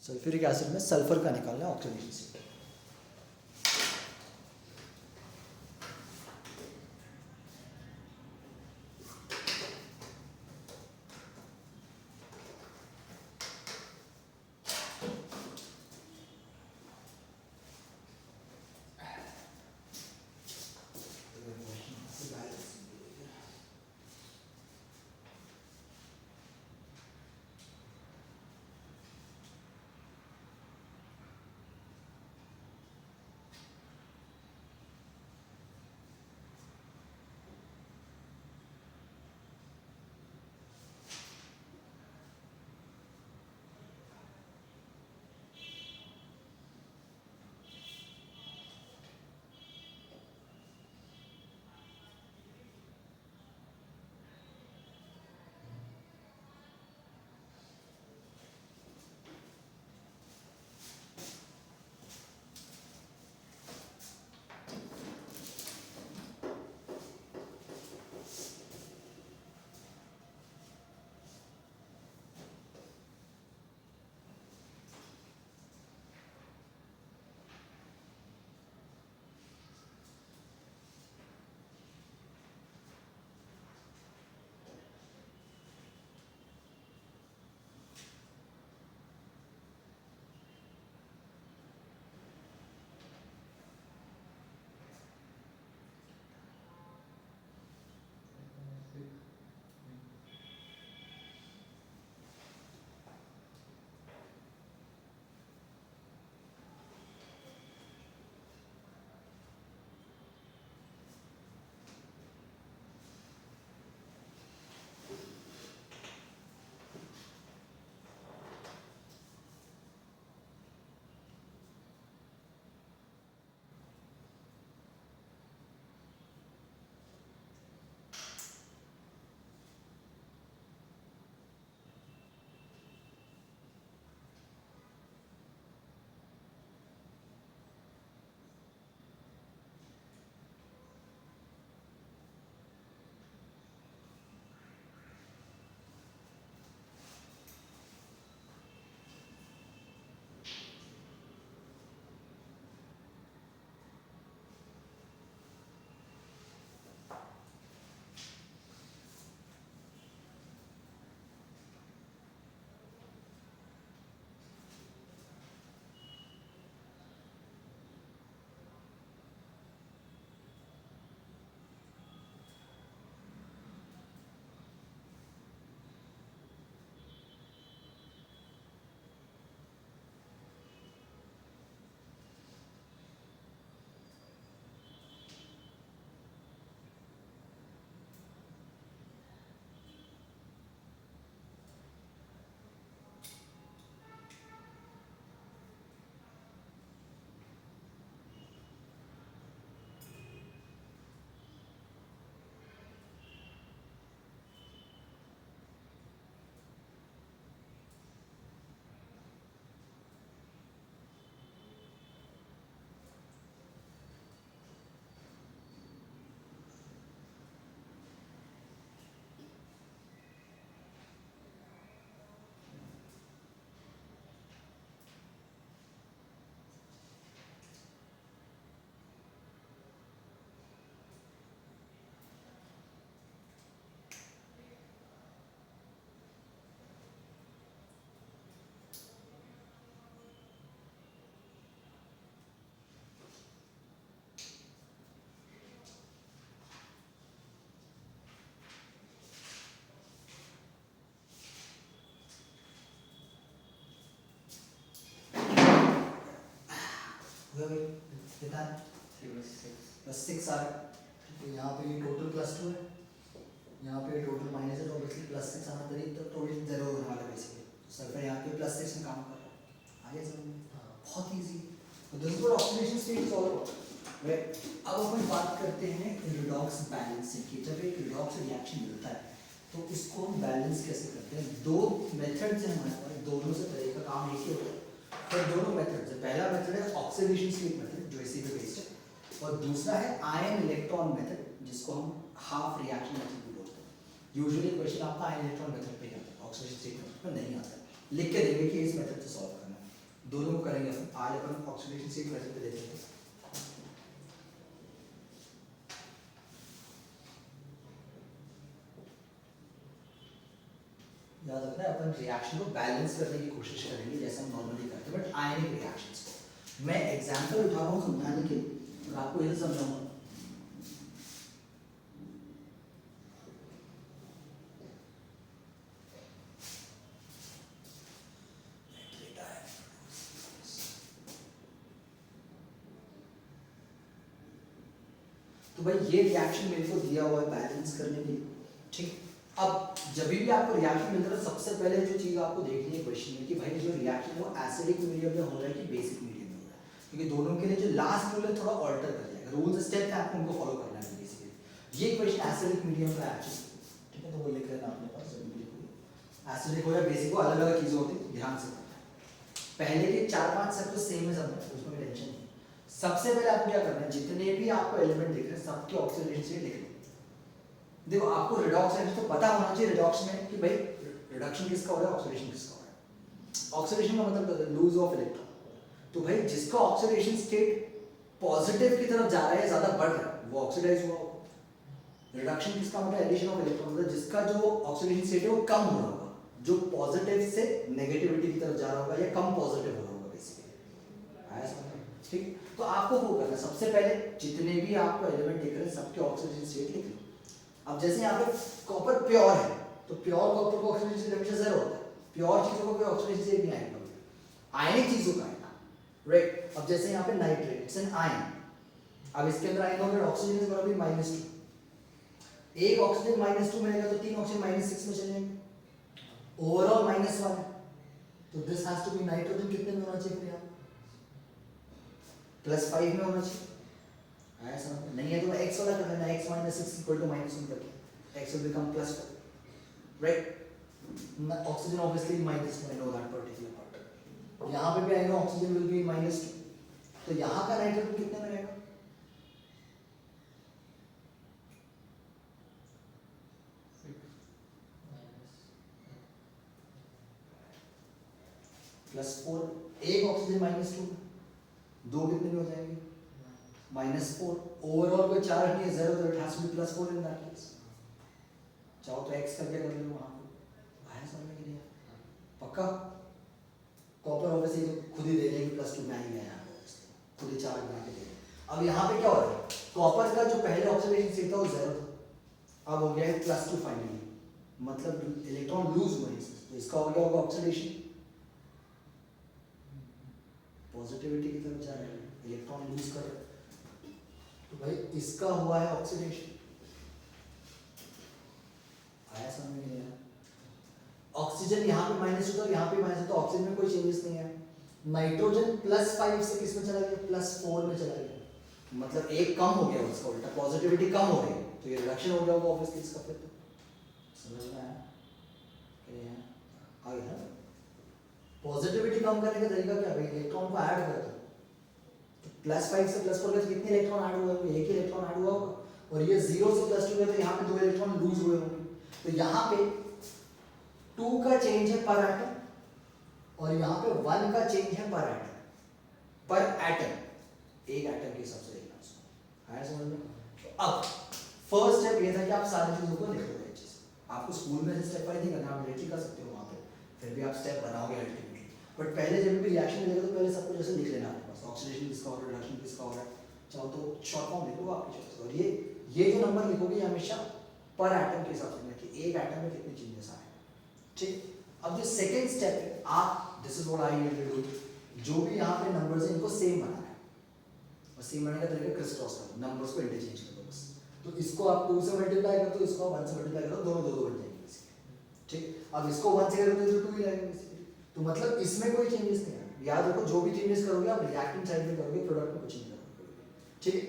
Sulphuric acid में sulphur का निकालना है ऑक्सीडेशन स्टेट। कितना प्लस 6 आ रहा है, तो यहाँ पे ये टोटल +2 है, यहाँ पे टोटल माइनस है, तो ऑब्वियसली +6 आना चाहिए, तो टोटल 0 होने वाला है बेसिकली। तो सल्फर यहाँ पे +6 में काम कर रहा है। आगे समझ में? बहुत ईजी। तो this is what oxidation state is all about, right? अब अपन बात करते हैं रिडॉक्स बैलेंसिंग की। जब एक रिडॉक्स रिएक्शन मिलता है तो इसको हम बैलेंस कैसे करते हैं? दो मेथड्स हैं हमारे पास, दोनों से तरह का काम एक ही होता है, पर दोनों मेथड्स है। पहला मेथड है ऑक्सीडेशन स्टेट मेथड, जो इसी पे बेस्ड है, और दूसरा है आयन इलेक्ट्रॉन मेथड, जिसको हम हाफ रिएक्शन मेथड भी बोलते हैं। यूजुअली क्वेश्चन आपका आयन इलेक्ट्रॉन मेथड पे ही आता है, ऑक्सीडेशन स्टेट मेथड पे नहीं आता है। लिख के देंगे कि इस मेथड से सॉल्व करना है। दोनों को करेंगे अपन। आज अपन ऑक्सीडेशन स्टेट मेथड पे देखेंगे। याद रखना है अपन रिएक्शन को बैलेंस करने की कोशिश करेंगे जैसे हम नॉर्मली करते हैं, बट आयनिक रिएक्शंस को मैं एग्जांपल उठा रहा हूँ समझाने के लिए और आपको यह समझाऊंगा। तो भाई ये रिएक्शन मेरे को दिया हुआ है बैलेंस करने के लिए, ठीक। अब जब भी आपको रिएक्शन मिलता है सबसे पहले जो चीज आपको देखनी है क्वेश्चन में कि भाई जो रिएक्शन है वो एसिडिक मीडियम में हो रहा है कि बेसिक मीडियम में हो रहा है, क्योंकि दोनों के लिए जो लास्ट रूल है थोड़ा ऑल्टर कर जाएगा। रूल्स स्टेप है आपको उनको फॉलो करना है बेसिकली। ये क्वेश्चन एसिडिक मीडियम का है, ठीक है, तो वो लिख लेना अपने पास। एसिडिक हो या बेसिक हो, अलग अलग चीजें होती है, ध्यान से पहले के 4-5 सब तो सेम है, सब उसमें टेंशन नहीं। सबसे पहले आपको क्या करना है, जितने भी आपको एलिमेंट दिख रहे हैं सबके ऑक्सीडेशन स्टेट लिख लो। देखो आपको रिडॉक्स है तो पता होना चाहिए रिडॉक्स में कि भाई रिडक्शन किसका हो रहा है, ऑक्सीडेशन किसका हो रहा है। ऑक्सीडेशन का मतलब लूज ऑफ इलेक्ट्रॉन। तो भाई जिसका ऑक्सीडेशन स्टेट पॉजिटिव की तरफ जा रहा है, ज्यादा बढ़ रहा है, वो ऑक्सीडाइज हुआ होगा। रिडक्शन किसका मतलब एडिशन ऑफ इलेक्ट्रॉन, मतलब जिसका जो ऑक्सीडेशन स्टेट है वो कम हो रहा होगा, जो पॉजिटिव से नेगेटिविटी की तरफ जा रहा होगा या कम पॉजिटिव हो रहा होगा बेसिकली। आया समझ? ठीक। तो आपको वो करना है सबसे पहले जितने भी आपको एलिमेंट दिख रहे हैं सबके ऑक्सीडेशन स्टेट लिख लो। अब जैसे यहाँ पे कॉपर प्योर है तो प्योर कॉपर का ऑक्सीडेशन स्टेट हमेशा 0 होता है, प्योर चीजों का कोई ऑक्सीडेशन स्टेट नहीं आएगा, आयनिक चीजों का आएगा, राइट। अब जैसे यहाँ पे नाइट्रेट, इट्स एन आयन। अब इसके अंदर आयन होगा, ऑक्सीजन इज गोना बी -2। एक ऑक्सीजन -2 मिलेगा तो 3 ऑक्सीजन -6 में चले जाएंगे, ओवरऑल -1 है। तो this has to be nitrogen कितने में होना चाहिए फिर यहाँ, +5 में होना चाहिए। आया समझ? नहीं है तो x वाला कर लेना, x - 6 = -1 करके x will become +4, right? Oxygen obviously minus, I know that particular part। यहाँ पे भी आएगा ऑक्सीजन will be -2, तो यहाँ का नाइट्रोजन कितने में रहेगा, +4। एक ऑक्सीजन -2, दो कितने में हो जाएंगे, -4। ओवरऑल कोई चार्ज नहीं है, 0, तो it has to be +4 in that case. चाहो तो x करके कर लो वहां पे। आया समझ में कि नहीं? पक्का? कॉपर ऑब्वियसली तो खुद ही दे देंगे +2 में आएगा यहाँ पे, खुद ही चार्ज बना के दे देंगे। अब यहाँ पे क्या हो रहा है, कॉपर का जो पहले ऑक्सीडेशन स्टेट था वो 0 था, अब हो गया है +2 फाइनली, मतलब इलेक्ट्रॉन लूज हुए हैं, तो इसका हो गया होगा ऑक्सीडेशन, पॉजिटिविटी की तरफ जा रहा है, इलेक्ट्रॉन लूज कर रहा है, तो भाई इसका हुआ है ऑक्सीडेशन। आया समझ में? नहीं आया? ऑक्सीजन यहाँ पे -2 था, यहाँ पे -2, तो ऑक्सीजन में कोई चेंजेस नहीं है। नाइट्रोजन +5 से किस में चला गया, +4 में चला गया, मतलब एक कम हो गया, उसका उल्टा पॉजिटिविटी कम हो गई, तो ये रिडक्शन हो गया होगा ऑब्वियसली इसका। फिर तो समझ में आया कि नहीं आया? आ गया ना? पॉजिटिविटी कम करने का तरीका क्या है, इलेक्ट्रॉन को ऐड कर दो, तो +5 से +4 में कितने इलेक्ट्रॉन ऐड हुए होंगे, एक ही इलेक्ट्रॉन ऐड हुआ होगा, और ये 0 से +2 में तो यहाँ पे 2 इलेक्ट्रॉन लूज हुए होंगे, तो यहाँ पे 2 का चेंज है पर एटम, और यहाँ पे 1 का चेंज है पर एटम, पर एटम, एक एटम के हिसाब से देखना उसको। आया समझ में? तो अब फर्स्ट स्टेप ये था कि आप सारी चीजों को लिख लो अच्छे से। आपको स्कूल में स्टेप वाइज नहीं करना, आप डायरेक्टली कर सकते हो वहाँ पे, फिर भी आप स्टेप बनाओगे अल्टीमेटली, बट पहले जब भी रिएक्शन मिलेगा तो पहले सब कुछ ऐसे लिख लेना आपके पास, ऑक्सीडेशन किसका हो रहा है, रिडक्शन किसका हो रहा है, चाहो तो शॉर्ट फॉर्म लिखो आपकी चॉइस। और ये जो नंबर लिखोगे हमेशा पर एटम के हिसाब से, कि एक एटम में कितने चेंजेस आए, ठीक। अब जो सेकंड स्टेप है, आप this is what I will do, जो भी यहाँ पे नंबर्स हैं इनको सेम बनाना है, और सेम बनाने का तरीका क्रिस क्रॉस करो, नंबर्स को इंटरचेंज कर दो बस। तो इसको आप 2 से मल्टीप्लाई कर दो, इसको 1 से मल्टीप्लाई करो, दोनों 2 बन जाएंगे बेसिकली, ठीक। अब इसको 1 से करोगे तो 2 ही रहेगा बेसिकली, तो मतलब इसमें कोई चेंजेस नहीं है। याद रखो जो भी चेंजेस करोगे आप रिएक्टिंग साइड में करोगे, प्रोडक्ट में कुछ नहीं करोगे, ठीक है।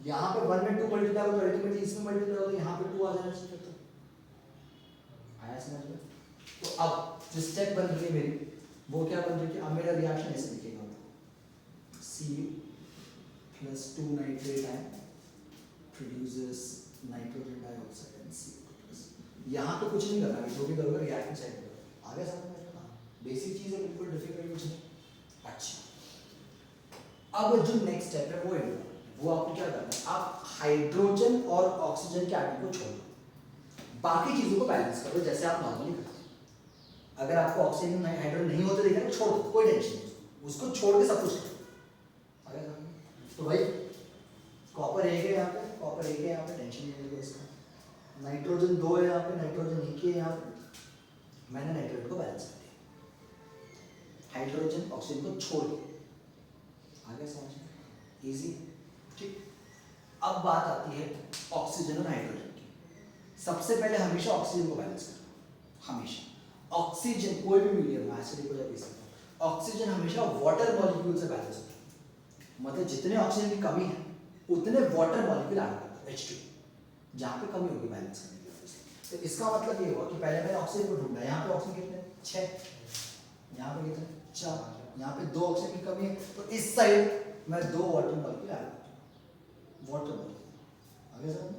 यहाँ पे 1 में 2 मल्टीप्लाई हो तो अल्टीमेटली इसमें मल्टीप्लाई हो तो यहाँ पे 2 आ जाना चाहिए। तो आया समझ में? तो अब जो स्टेप बन रही है मेरी, वो क्या बन रही है, अब मेरा रिएक्शन ऐसे दिखेगा, Cu+2 nitrate ion produces nitrogen dioxide and CO2+। यहाँ पे कुछ नहीं करना, जो भी करोगे रिएक्शन साइड में करोगे। आगे समझ में? बेसिक चीज़ है, बिल्कुल डिफिकल्ट कुछ नहीं। अच्छा, अब जो नेक्स्ट स्टेप है वो है, वो आपको क्या करना है, आप हाइड्रोजन और ऑक्सीजन के एटम को छोड़ दो, बाकी चीजों को बैलेंस करो जैसे आप नॉर्मली करते हो। अगर आपको ऑक्सीजन हाइड्रोजन नहीं होते दिख रहा छोड़ दो, कोई टेंशन नहीं, उसको छोड़ के सब कुछ करो। अगर तो भाई कॉपर एक है यहाँ पे, कॉपर एक है यहाँ पे, टेंशन नहीं लेगा इसका। नाइट्रोजन 2 है यहाँ पे, नाइट्रोजन 1 है यहाँ पे, मैंने नाइट्रोजन को बैलेंस कर दिया, हाइड्रोजन ऑक्सीजन को छोड़ दिया। आगे समझ में इजी, ठीक। अब बात आती है ऑक्सीजन और हाइड्रोजन की। सबसे पहले हमेशा ऑक्सीजन को बैलेंस करना, हमेशा। ऑक्सीजन कोई भी मीडियम है, एसिडिक हो या बेसिक, ऑक्सीजन हमेशा वाटर मॉलिक्यूल से बैलेंस होता है। मतलब जितने ऑक्सीजन की कमी है उतने वाटर मॉलिक्यूल ऐड करता है, H2, जहाँ पे कमी होगी बैलेंस करने की वजह से। तो इसका मतलब ये हुआ कि पहले मैंने ऑक्सीजन को ढूंढा, यहाँ पे ऑक्सीजन कितने 6, यहाँ पे कितने 4, यहाँ पे 2 ऑक्सीजन की कमी है, तो इस साइड मैं 2 वाटर मॉलिक्यूल ऐड करता हूँ, वाटर मॉलिक्यूल। आगे समझ,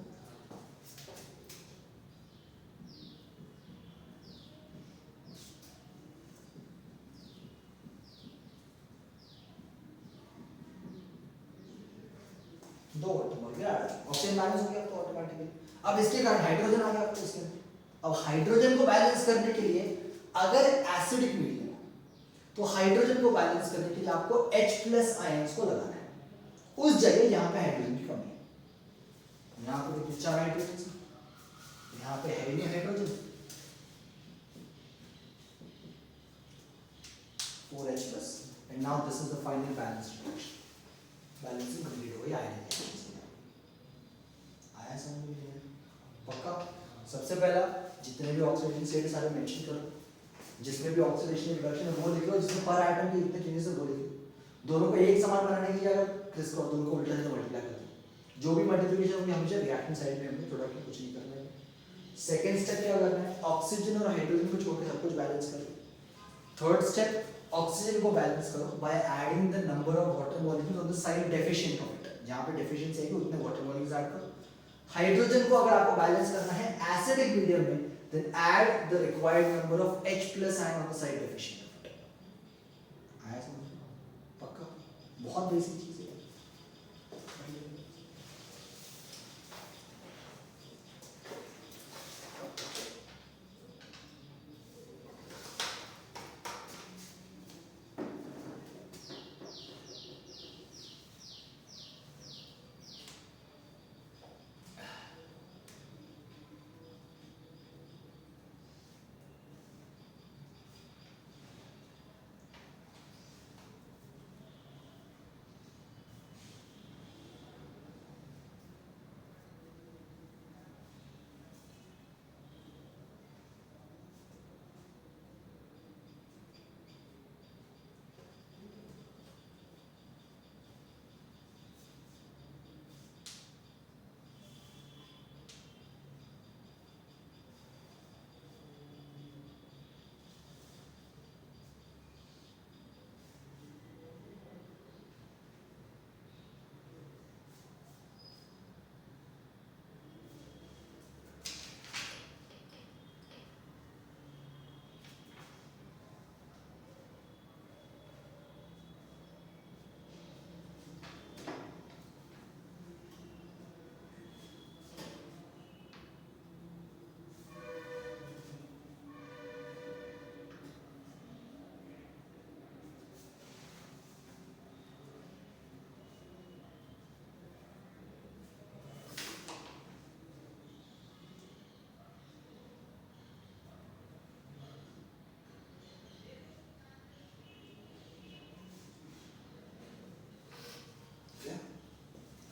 दो water molecule add, oxygen balance हो गया तो ऑटोमेटिकली। अब इसके कारण हाइड्रोजन आ गया आपको इसके अंदर। अब हाइड्रोजन को बैलेंस करने के लिए, अगर एसिडिक मीडियम है तो हाइड्रोजन को बैलेंस करने के लिए आपको H+ आयंस को लगाना है उस जगह जहां पे हाइड्रोजन की कमी है। यहाँ पे देखिए 4 हाइड्रोजन, यहाँ पे है ही नहीं hydrogen, 4H+, and now this is the final balance reaction. Balancing complete हो गई आयन रिएक्शन से। आया समझ में? पक्का? सबसे पहला जितने भी ऑक्सीडेशन स्टेट सारे मेंशन करो, जिसमें भी ऑक्सीडेशन रिडक्शन है वो लिखो, जिसमें पर एटम की इतने चेंजेस है वो लिखो। दोनों को एक समान बनाने के लिए अगर क्रिस को दोनों को उल्टा से मल्टीप्लाई कर दो, जो भी मल्टीप्लिकेशन होगी हमेशा रिएक्टेंट साइड में हमें प्रोडक्ट में कुछ नहीं करना है। सेकंड स्टेप क्या करना है, ऑक्सीजन और हाइड्रोजन को छोड़ के सब कुछ बैलेंस करो। थर्ड स्टेप, ऑक्सीजन को बैलेंस करो by adding the number of water molecules on the side deficient of it, जहां पे डेफिशिएंसी है उतने वाटर मॉलिक्यूल्स ऐड करो। हाइड्रोजन को अगर आपको बैलेंस करना है एसिडिक मीडियम में, then add the required number of H+ ion on the side deficient of it. आया समझ में? पक्का? बहुत बेसिक चीज है।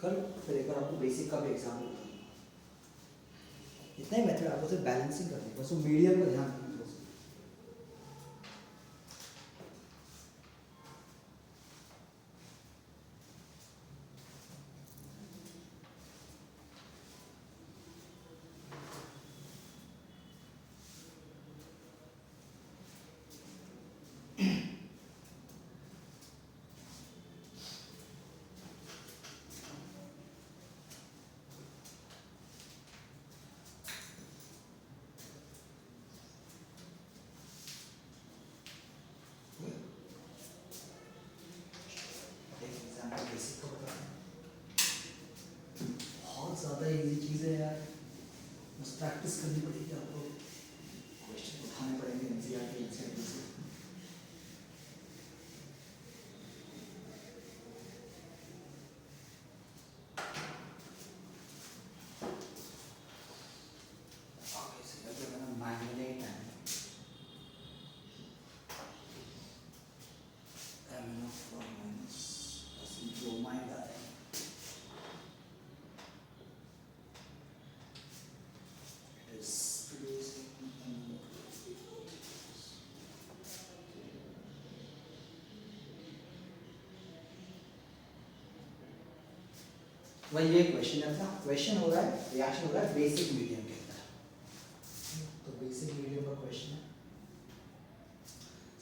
कल फिर एक बार आपको बेसिक का भी एग्जाम होगा, इतना ही मेथड आपको सिर्फ बैलेंसिंग करनी है, बस वो मीडियम का ध्यान रखना। वही ये क्वेश्चन है अपना, क्वेश्चन हो रहा है, रिएक्शन हो रहा है बेसिक मीडियम के अंदर। तो बेसिक मीडियम का क्वेश्चन है,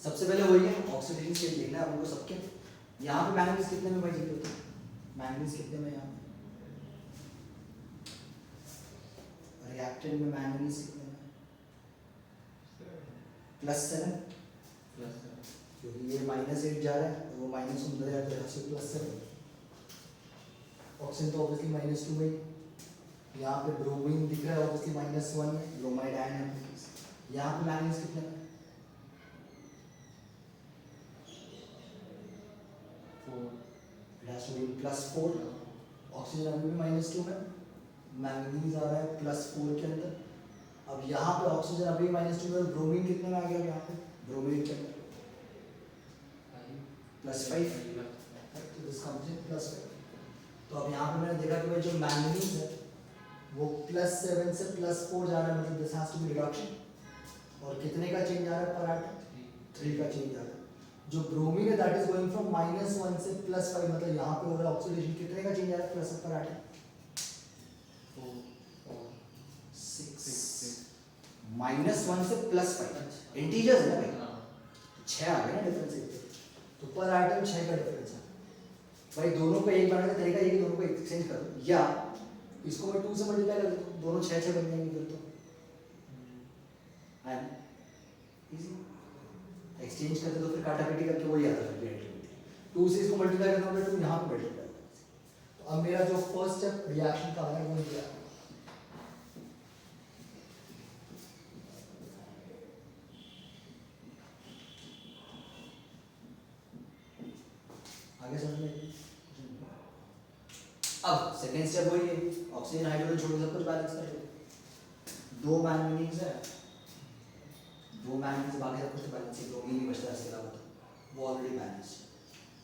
सबसे पहले वही है ऑक्सीडेशन स्टेट लिखना है आपको सबके। यहाँ पे मैंगनीज कितने में भाई जीरो होता है, मैंगनीज कितने में यहाँ पे, रिएक्टेंट में मैंगनीज कितने में, +7, क्योंकि ये -8 जा रहा है और वो माइनस अंदर जा रहा है, +7। ऑक्सीजन तो ऑब्वियसली -2 में, यहाँ पे ब्रोमीन दिख रहा है ऑब्वियसली -1 में, ब्रोमाइड आयन है। यहाँ पे मैंगनीज कितने में, 4, it has to be +4। Oxygen अभी भी -2 में, मैंगनीज आ रहा है +4 के अंदर। अब यहाँ पे ऑक्सीजन अभी -2 में, ब्रोमीन कितने में आ गया यहाँ पे, ब्रोमीन के अंदर +5, तो दिस कम्स इन +5। तो अब यहाँ पे मैंने देखा कि भाई जो मैंगनीज है वो +7 से +4 जा रहा है, मतलब this has to be reduction. और कितने का चेंज आ रहा है पर एटम, 3 का चेंज आ रहा है। जो ब्रोमीन है दैट इज गोइंग फ्रॉम -1 से +5, मतलब यहाँ पे हो रहा है ऑक्सीडेशन, कितने का चेंज आ रहा है प्लस पर एटम, 6 -1 से +5 इंटीजर्स है ना भाई, 6 आ गया ना डिफरेंस, तो पर एटम 6 का डिफरेंस है भाई। दोनों को एक बनाने का तरीका ये कि दोनों को एक्सचेंज कर दो, या इसको मैं 2 से मल्टीप्लाई कर देता हूँ, दोनों 6 बन जाएंगे फिर तो है इजी। एक्सचेंज करते तो फिर काटाकाटी करके वही आता है, 2 से इसको मल्टीप्लाई करना होगा, 2 यहाँ पे मल्टीप्लाई। तो अब मेरा जो फर्स्ट स्टेप रिएक्शन का है वो ये है, आगे समझ में। अब सेकेंड स्टेप वही है, ऑक्सीजन हाइड्रोजन छोड़ सब कुछ बैलेंस कर दो। 2 मैंगनीज है, 2 मैंगनीज, बाकी सब कुछ बैलेंस है, ब्रोमीन नहीं बचता इसके अलावा, वो ऑलरेडी बैलेंस है।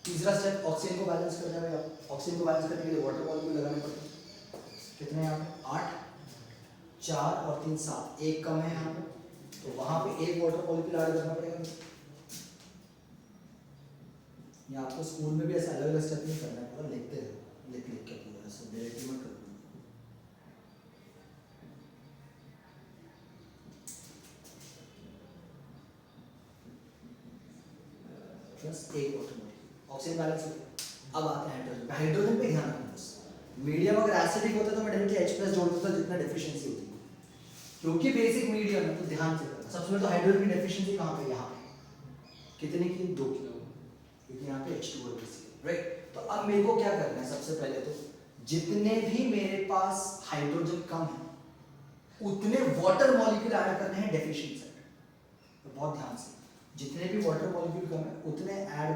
तीसरा स्टेप ऑक्सीजन को बैलेंस करना है। ऑक्सीजन को बैलेंस करने के लिए वाटर मॉलिक्यूल लगाने पड़ते हैं, कितने यहाँ पे 8, 4 और 3 7, एक कम है यहाँ पे, तो वहाँ पे एक वाटर मॉलिक्यूल ऐड करना पड़ेगा। ये आपको स्कूल में भी ऐसा अलग अलग स्टेप नहीं करना है, पूरा लिखते हैं, लिख लिख के पूरा ऐसे डायरेक्टली मत करो। प्लस एक वाटर मॉलिक्यूल, ऑक्सीजन बैलेंस हो गया। अब आते हैं हाइड्रोजन, हाइड्रोजन पे ध्यान रखना बस। मीडियम अगर एसिडिक होता तो मैं डायरेक्टली H+ जोड़ देता जितना डेफिशिएंसी होती है, क्योंकि बेसिक मीडियम है तो ध्यान से करना। सबसे पहले तो हाइड्रोजन की डेफिशिएंसी कहाँ पे, यहाँ पे कितने की, 2 की, क्योंकि यहाँ पे H2 है राइट। तो अब मेरे को क्या करना है, सबसे पहले तो जितने भी मेरे पास हाइड्रोजन कम है उतने वाटर मॉलिक्यूल ऐड करने हैं डेफिशिएंट साइड, तो बहुत ध्यान से। जितने भी वाटर मॉलिक्यूल कम है उतने ऐड,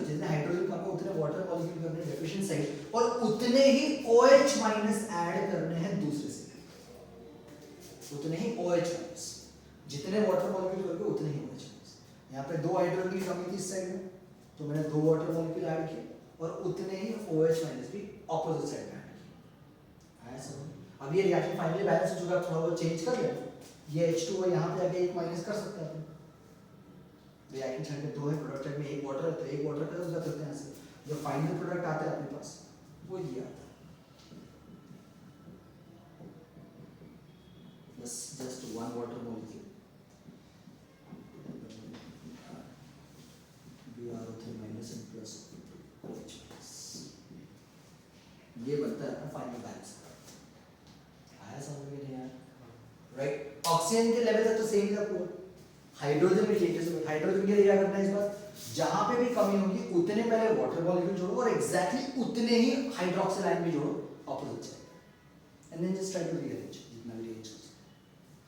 जितने हाइड्रोजन कम है उतने वाटर मॉलिक्यूल करने हैं डेफिशिएंट साइड, और उतने ही OH- ऐड करने हैं दूसरे साइड, उतने ही OH-, जितने वाटर मॉलिक्यूल करके उतने ही OH-। यहाँ पे 2 हाइड्रोजन की कमी थी इस साइड में, तो मैंने 2 वाटर मॉलिक्यूल ऐड किए और उतने ही OH- भी ऑपोजिट साइड में ऐड किए। आया समझ? अब ये रिएक्शन फाइनली बैलेंस हो चुका है, थोड़ा बहुत चेंज कर लें, ये H2 यहाँ पे आके 1 माइनस कर सकते हैं अपन। रिएक्शन साइड में 2 है, प्रोडक्ट साइड में 1 वाटर है, तो 1 वाटर का यूज कर सकते हैं ऐसे। जो फाइनल प्रोडक्ट आता है अपने पास वो ये आता है, बस just 1 water molecule BrO3- and plus OH-, ये बनता है अपना फाइनल बैलेंस। आया समझ में नहीं आया, राइट। ऑक्सीजन के लेवल तक तो सेम ही था पूरा, हाइड्रोजन में चेंजेस हुए। हाइड्रोजन के लिए क्या करना है इस बार, जहां पे भी कमी होगी उतने पहले वाटर मॉलिक्यूल जोड़ो और एग्जैक्टली उतने ही हाइड्रोक्सिल आयन भी जोड़ो opposite side, and then just try to rearrange जितना भी रीअरेंज हो सके।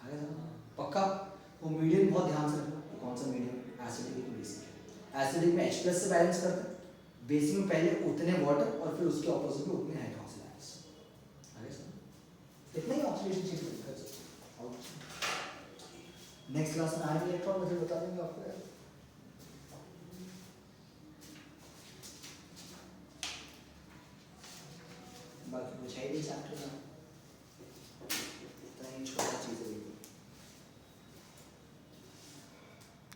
आगे समझ पक्का। वो मीडियम बहुत ध्यान से रखना, कौन सा मीडियम, एसिडिक या बेसिक। एसिडिक में H+ से बैलेंस करते हैं, बेसिक में पहले उतने वाटर और फिर उसके ऑपोजिट में उतने हाइड्रोक्सिल आयंस। आगे समझ, इतना ही ऑक्सीडेशन चेंज होता है। नेक्स्ट क्लास में आएंगे इलेक्ट्रॉन में, फिर बता देंगे आपको यार। बाकी कुछ है ही नहीं चैप्टर में।